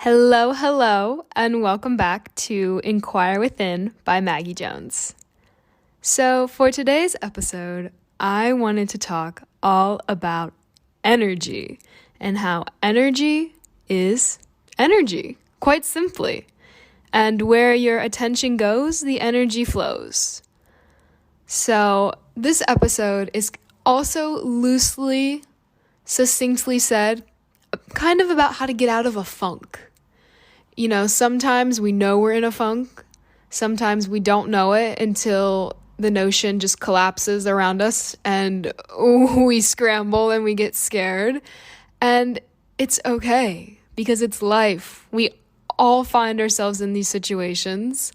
Hello, hello, and welcome back to Inquire Within by Maggie Jones. So, for today's episode, I wanted to talk all about energy and how energy is energy, quite simply. And where your attention goes, the energy flows. So, this episode is also loosely, succinctly said, kind of about how to get out of a funk. You know, sometimes we know we're in a funk. Sometimes we don't know it until the notion just collapses around us and we scramble and we get scared. And it's okay because it's life. We all find ourselves in these situations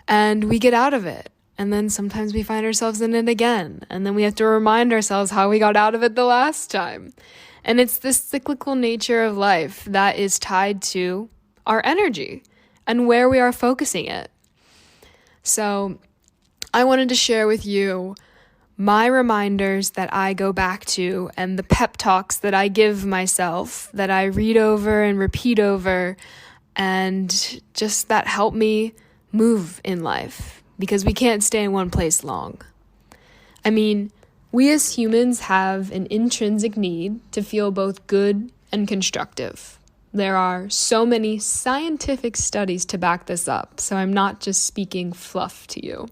and we get out of it. And then sometimes we find ourselves in it again. And then we have to remind ourselves how we got out of it the last time. And it's this cyclical nature of life that is tied to our energy and where we are focusing it. So I wanted to share with you my reminders that I go back to and the pep talks that I give myself, that I read over and repeat over, and just that help me move in life because we can't stay in one place long. I mean, we as humans have an intrinsic need to feel both good and constructive. There are so many scientific studies to back this up, so I'm not just speaking fluff to you.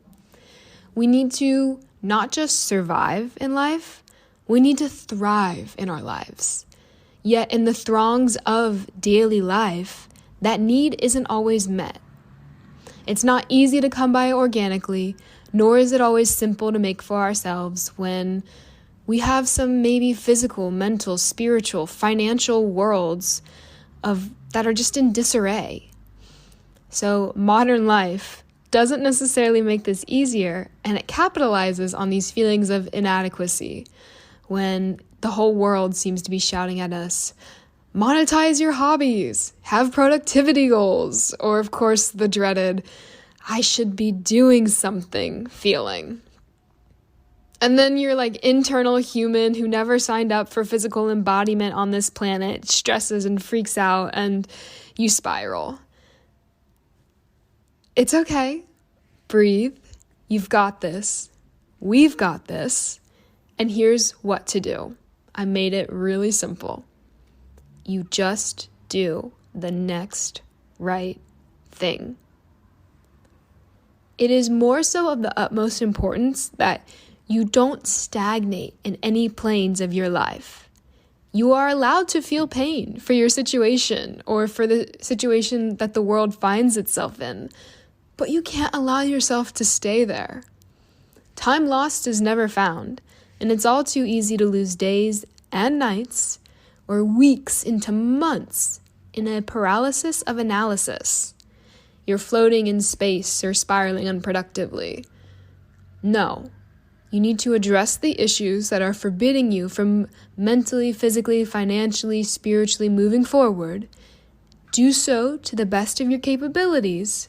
We need to not just survive in life, we need to thrive in our lives. Yet in the throngs of daily life, that need isn't always met. It's not easy to come by organically, nor is it always simple to make for ourselves when we have some maybe physical, mental, spiritual, financial worlds that are just in disarray. So modern life doesn't necessarily make this easier, and it capitalizes on these feelings of inadequacy when the whole world seems to be shouting at us, monetize your hobbies, have productivity goals, or of course the dreaded, I should be doing something feeling. And then your internal human who never signed up for physical embodiment on this planet stresses and freaks out and you spiral. It's okay. Breathe. You've got this. We've got this. And here's what to do. I made it really simple. You just do the next right thing. It is more so of the utmost importance that you don't stagnate in any planes of your life. You are allowed to feel pain for your situation or for the situation that the world finds itself in, but you can't allow yourself to stay there. Time lost is never found, and it's all too easy to lose days and nights or weeks into months in a paralysis of analysis. You're floating in space or spiraling unproductively. No. You need to address the issues that are forbidding you from mentally, physically, financially, spiritually moving forward. Do so to the best of your capabilities,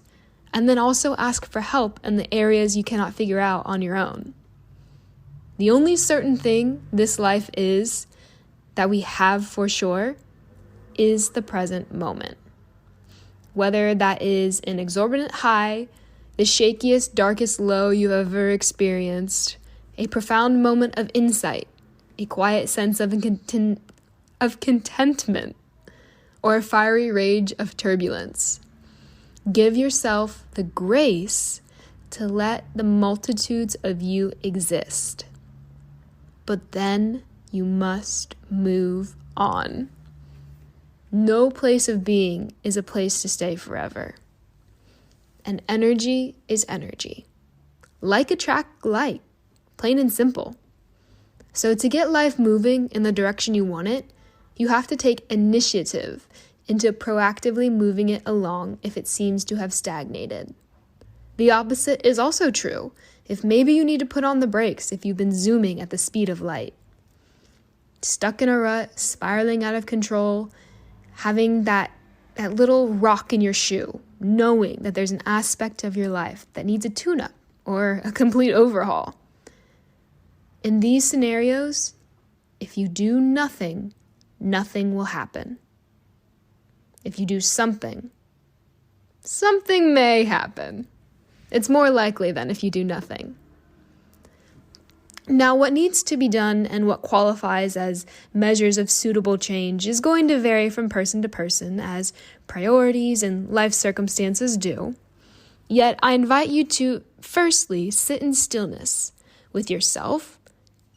and then also ask for help in the areas you cannot figure out on your own. The only certain thing this life is that we have for sure is the present moment. Whether that is an exorbitant high, the shakiest, darkest low you've ever experienced, a profound moment of insight, a quiet sense of contentment, or a fiery rage of turbulence. Give yourself the grace to let the multitudes of you exist. But then you must move on. No place of being is a place to stay forever. And energy is energy. Like attract like. Plain and simple. So to get life moving in the direction you want it, you have to take initiative into proactively moving it along if it seems to have stagnated. The opposite is also true. If maybe you need to put on the brakes if you've been zooming at the speed of light. Stuck in a rut, spiraling out of control, having that little rock in your shoe, knowing that there's an aspect of your life that needs a tune-up or a complete overhaul. In these scenarios, if you do nothing, nothing will happen. If you do something, something may happen. It's more likely than if you do nothing. Now, what needs to be done and what qualifies as measures of suitable change is going to vary from person to person, as priorities and life circumstances do. Yet, I invite you to firstly sit in stillness with yourself,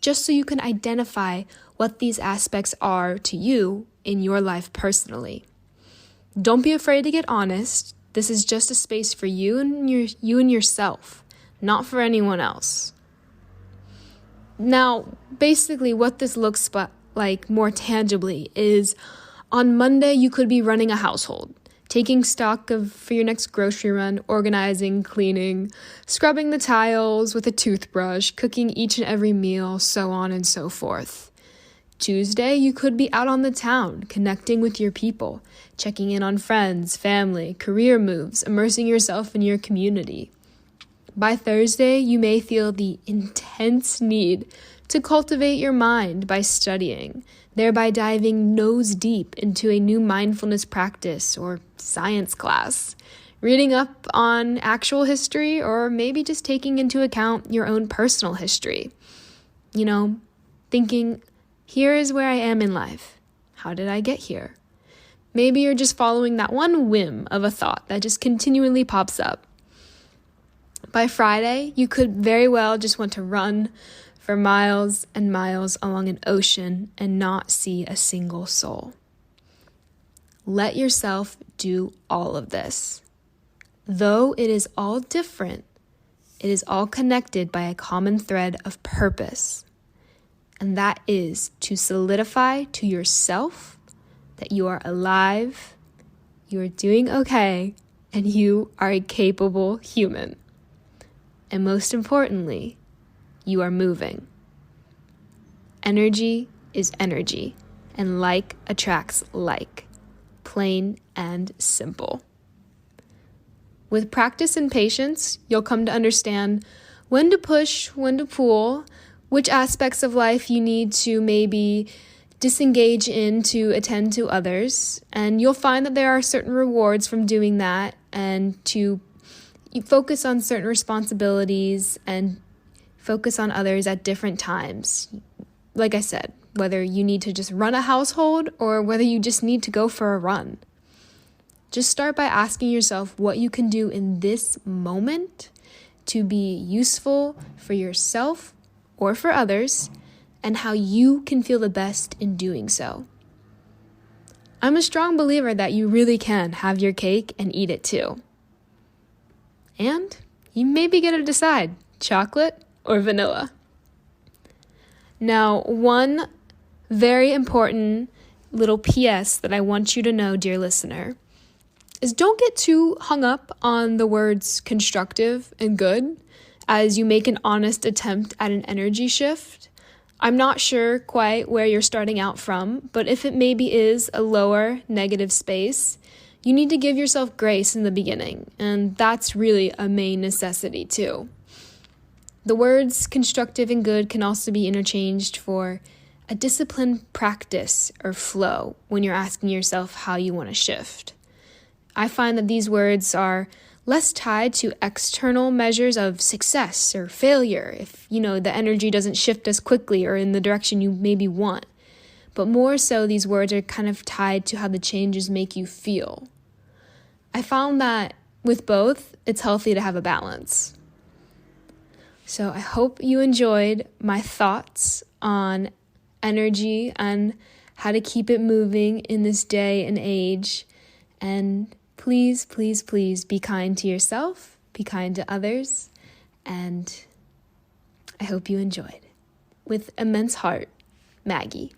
just so you can identify what these aspects are to you in your life personally. Don't be afraid to get honest. This is just a space for you and yourself, not for anyone else. Now, basically what this looks like more tangibly is on Monday you could be running a household, taking stock for your next grocery run, organizing, cleaning, scrubbing the tiles with a toothbrush, cooking each and every meal, so on and so forth. Tuesday, you could be out on the town, connecting with your people, checking in on friends, family, career moves, immersing yourself in your community. By Thursday, you may feel the intense need to cultivate your mind by studying, thereby diving nose deep into a new mindfulness practice or science class, reading up on actual history, or maybe just taking into account your own personal history. Thinking, here is where I am in life. How did I get here? Maybe you're just following that one whim of a thought that just continually pops up. By Friday, you could very well just want to run for miles and miles along an ocean and not see a single soul. Let yourself do all of this. Though it is all different, it is all connected by a common thread of purpose. And that is to solidify to yourself that you are alive, you are doing okay, and you are a capable human. And most importantly, you are moving. Energy is energy, and like attracts like. Plain and simple. With practice and patience, you'll come to understand when to push, when to pull, which aspects of life you need to maybe disengage in to attend to others. And you'll find that there are certain rewards from doing that, and to you focus on certain responsibilities and focus on others at different times. Like I said, whether you need to just run a household or whether you just need to go for a run. Just start by asking yourself what you can do in this moment to be useful for yourself or for others, and how you can feel the best in doing so. I'm a strong believer that you really can have your cake and eat it too. And you maybe get to decide, chocolate or vanilla. Now, one very important little PS that I want you to know, dear listener, is don't get too hung up on the words constructive and good as you make an honest attempt at an energy shift. I'm not sure quite where you're starting out from, but if it maybe is a lower negative space, you need to give yourself grace in the beginning, and that's really a main necessity too. The words constructive and good can also be interchanged for a disciplined practice or flow when you're asking yourself how you want to shift. I find that these words are less tied to external measures of success or failure if, the energy doesn't shift as quickly or in the direction you maybe want. But more so, these words are kind of tied to how the changes make you feel. I found that with both, it's healthy to have a balance. So I hope you enjoyed my thoughts on energy and how to keep it moving in this day and age. And please, please, please be kind to yourself, be kind to others, and I hope you enjoyed. With immense heart, Maggie.